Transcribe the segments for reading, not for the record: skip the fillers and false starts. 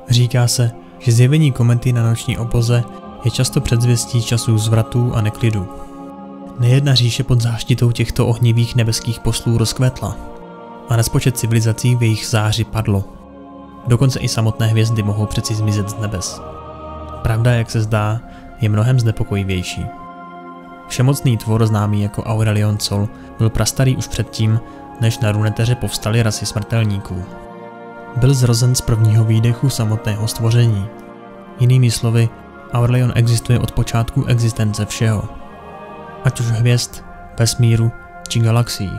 Říká se, že zjevení komety na noční obloze je často předzvěstí časů zvratů a neklidu. Nejedna říše pod záštitou těchto ohnivých nebeských poslů rozkvetla a nespočet civilizací v jejich záři padlo. Dokonce i samotné hvězdy mohou přeci zmizet z nebes. Pravda, jak se zdá, je mnohem znepokojivější. Všemocný tvor známý jako Aurelion Sol byl prastarý už předtím, než na Runeterře povstaly rasy smrtelníků. Byl zrozen z prvního výdechu samotného stvoření. Jinými slovy, Aurelion existuje od počátku existence všeho. Ať už hvězd, vesmíru či galaxií.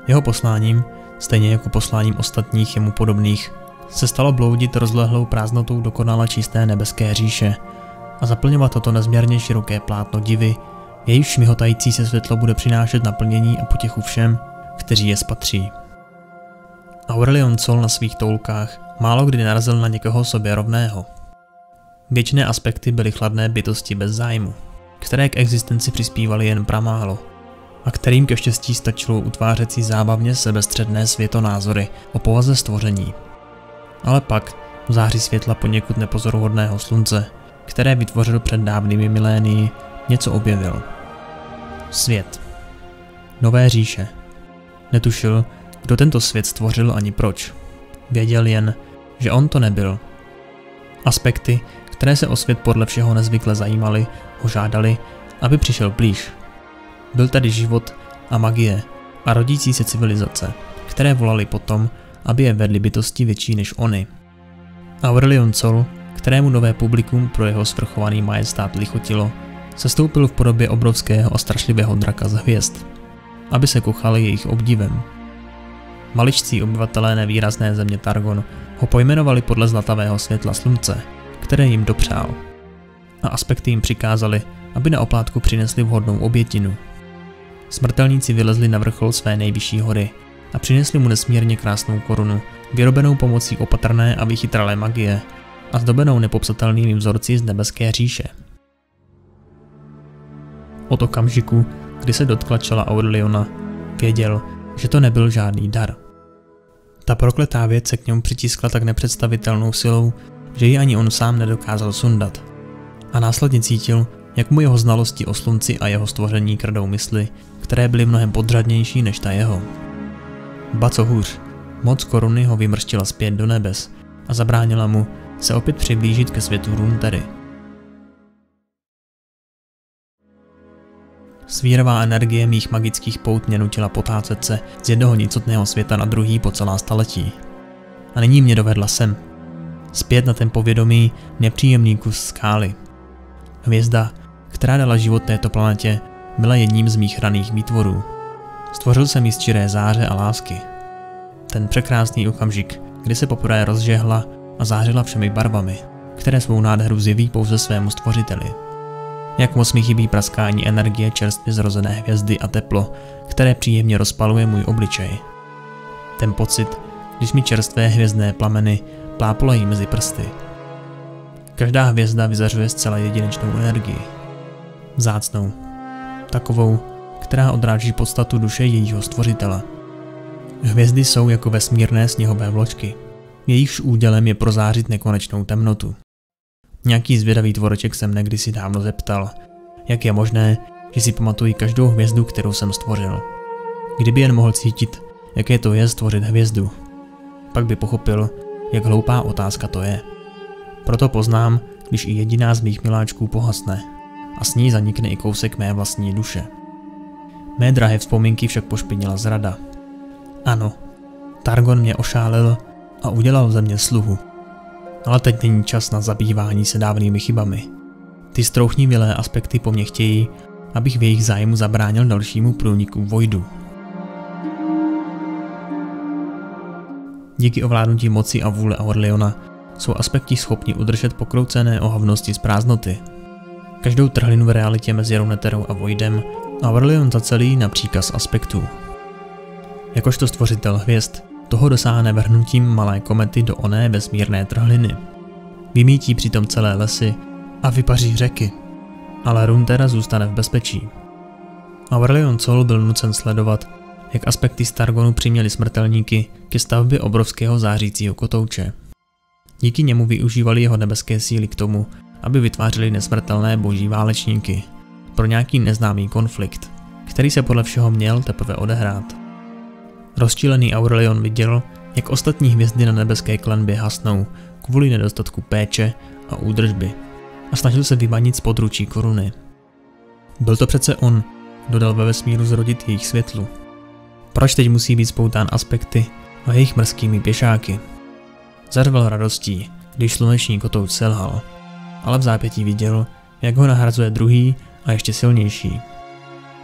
Jeho posláním, stejně jako posláním ostatních jemu podobných, se stalo bloudit rozlehlou prázdnotou dokonale čisté nebeské říše a zaplňovat toto nezměrně široké plátno divy, jejíž šmihotající se světlo bude přinášet naplnění a potěchu všem, kteří je spatří. Aurelion Sol na svých toulkách málo kdy narazil na někoho sobě rovného. Věčné aspekty byly chladné bytosti bez zájmu, které k existenci přispívaly jen pramálo a kterým ke štěstí stačilo utvářet si zábavně sebestředné světonázory o povaze stvoření. Ale pak, v záři světla poněkud nepozoruhodného slunce, které vytvořil před dávnými milénii, něco objevil. Svět. Nové říše. Netušil, kdo tento svět stvořil ani proč. Věděl jen, že on to nebyl. Aspekty, které se o svět podle všeho nezvykle zajímaly, ho žádali, aby přišel blíž. Byl tady život a magie a rodící se civilizace, které volali potom, aby je vedly bytosti větší než oni. Aurelion Sol, kterému nové publikum pro jeho svrchovaný majestát lichotilo, sestoupil v podobě obrovského a strašlivého draka z hvězd, aby se kochali jejich obdivem. Maličcí obyvatelé nevýrazné země Targon ho pojmenovali podle zlatavého světla slunce, které jim dopřál. A aspekty jim přikázali, aby na oplátku přinesli vhodnou obětinu. Smrtelníci vylezli na vrchol své nejvyšší hory a přinesli mu nesmírně krásnou korunu, vyrobenou pomocí opatrné a vychytralé magie a zdobenou nepopsatelnými vzorci z nebeské říše. Od okamžiku, kdy se dotkla čela Aureliona, věděl, že to nebyl žádný dar. Ta prokletá věc se k němu přitiskla tak nepředstavitelnou silou, že ji ani on sám nedokázal sundat. A následně cítil, jak mu jeho znalosti o slunci a jeho stvoření kradou mysli, které byly mnohem podřadnější než ta jeho. Ba co hůř, moc koruny ho vymrštila zpět do nebes a zabránila mu se opět přiblížit ke světu Runeterry. Svírová energie mých magických pout mě nutila potácet se z jednoho nicotného světa na druhý po celá staletí. A nyní mě dovedla sem. Zpět na ten povědomý, nepříjemný kus skály. Hvězda, která dala život této planetě, byla jedním z mých raných výtvorů. Stvořil jsem ji z čiré záře a lásky. Ten překrásný okamžik, kdy se poprvé rozžehla a zářila všemi barvami, které svou nádheru zjeví pouze svému stvořiteli. Jak moc mi chybí praskání energie čerstvě zrozené hvězdy a teplo, které příjemně rozpaluje můj obličej. Ten pocit, když mi čerstvé hvězdné plameny plápolají mezi prsty. Každá hvězda vyzařuje zcela jedinečnou energii. Vzácnou. Takovou, která odráží podstatu duše jejího stvořitele. Hvězdy jsou jako vesmírné sněhové vločky. Jejichž údělem je prozářit nekonečnou temnotu. Nějaký zvědavý tvoreček se mne kdysi dávno zeptal, jak je možné, že si pamatuji každou hvězdu, kterou jsem stvořil. Kdyby jen mohl cítit, jaké to je stvořit hvězdu, pak by pochopil, jak hloupá otázka to je. Proto poznám, když i jediná z mých miláčků pohasne a s ní zanikne i kousek mé vlastní duše. Mé drahé vzpomínky však pošpinila zrada. Ano, Targon mě ošálil a udělal ze mě sluhu. Ale teď není čas na zabývání se dávnými chybami. Ty strouchnivělé aspekty po mně chtějí, abych v jejich zájmu zabránil dalšímu průniku Voidu. Díky ovládnutí moci a vůle Aureliona jsou aspekti schopni udržet pokroucené ohavnosti z prázdnoty. Každou trhlinu v realitě mezi Runeterrou a Voidem Aurelion zacelí na příkaz aspektů. Jakožto stvořitel hvězd, toho dosáhne vrhnutím malé komety do oné vesmírné trhliny. Vymítí přitom celé lesy a vypaří řeky, ale Runeterra zůstane v bezpečí. Aurelion Sol byl nucen sledovat, jak aspekty z Targonu přiměly smrtelníky ke stavbě obrovského zářícího kotouče. Díky němu využívali jeho nebeské síly k tomu, aby vytvářeli nesmrtelné boží válečníky pro nějaký neznámý konflikt, který se podle všeho měl teprve odehrát. Rozčilený Aurelion viděl, jak ostatní hvězdy na nebeské klenbě hasnou kvůli nedostatku péče a údržby a snažil se vymanit z područí koruny. Byl to přece on, kdo dal ve vesmíru zrodit jejich světlu. Proč teď musí být spoután aspekty a jejich mrzkými pěšáky? Zařval radostí, když sluneční kotouč selhal, ale v zápětí viděl, jak ho nahrazuje druhý a ještě silnější.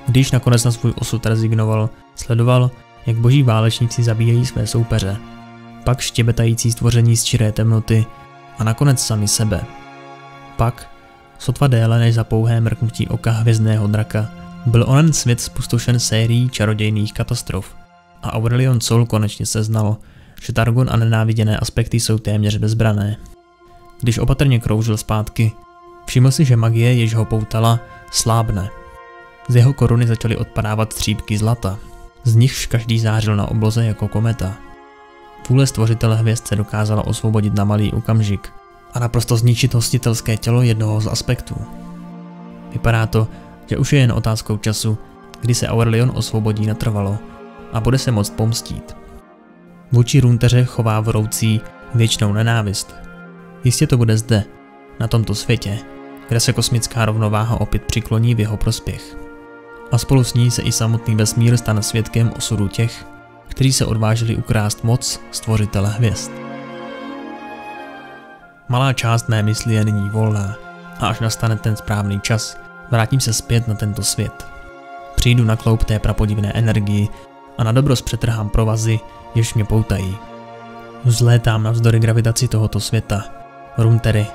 Když nakonec na svůj osud rezignoval, sledoval, jak boží válečníci zabíjejí své soupeře, pak štěbetající stvoření z čiré temnoty a nakonec sami sebe. Pak, sotva déle než za pouhé mrknutí oka hvězdného draka, byl onen svět spustošen sérií čarodějných katastrof a Aurelion Sol konečně seznal, že Targon a nenáviděné aspekty jsou téměř bezbrané. Když opatrně kroužil zpátky, všiml si, že magie, jež ho poutala, slábne. Z jeho koruny začaly odpadávat střípky zlata, z nichž každý zářil na obloze jako kometa. Vůle stvořitele hvězd se dokázala osvobodit na malý okamžik a naprosto zničit hostitelské tělo jednoho z aspektů. Vypadá to, že už je jen otázkou času, kdy se Aurelion osvobodí natrvalo a bude se moct pomstít. Vůči Runeterře chová vroucí věčnou nenávist. Jistě to bude zde, na tomto světě, kde se kosmická rovnováha opět přikloní v jeho prospěch. A spolu s ní se i samotný vesmír stane svědkem osudu těch, kteří se odvážili ukrást moc stvořitele hvězd. Malá část mé mysli je nyní volná a až nastane ten správný čas, vrátím se zpět na tento svět. Přijdu na kloup té prapodivné energii a na dobro zpřetrhám provazy, jež mě poutají. Vzlétám navzdory gravitaci tohoto světa, Runetery,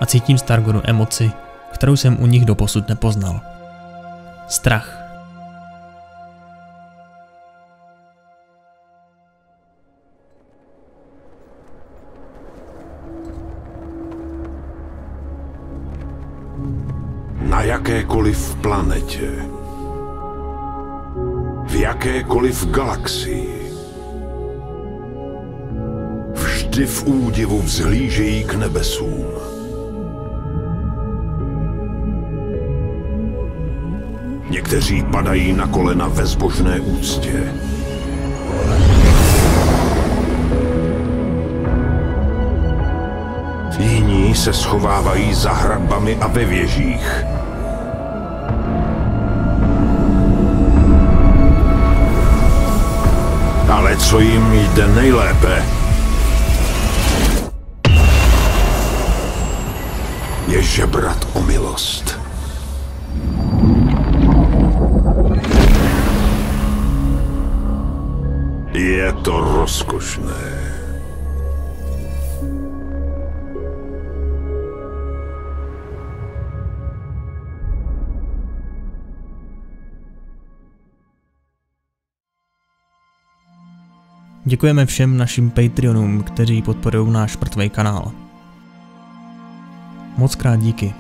a cítím z Targonu emoci, kterou jsem u nich doposud nepoznal. Strach. Na jakékoliv planetě, v jakékoliv galaxii, vždy v údivu vzhlížejí k nebesům. Někteří padají na kolena ve zbožné úctě. Jiní se schovávají za hradbami a ve věžích. Ale co jim jde nejlépe, je žebrat o milost. Je to rozkošné. Děkujeme všem našim Patreonům, kteří podporují náš mrtvej kanál. Mockrát díky.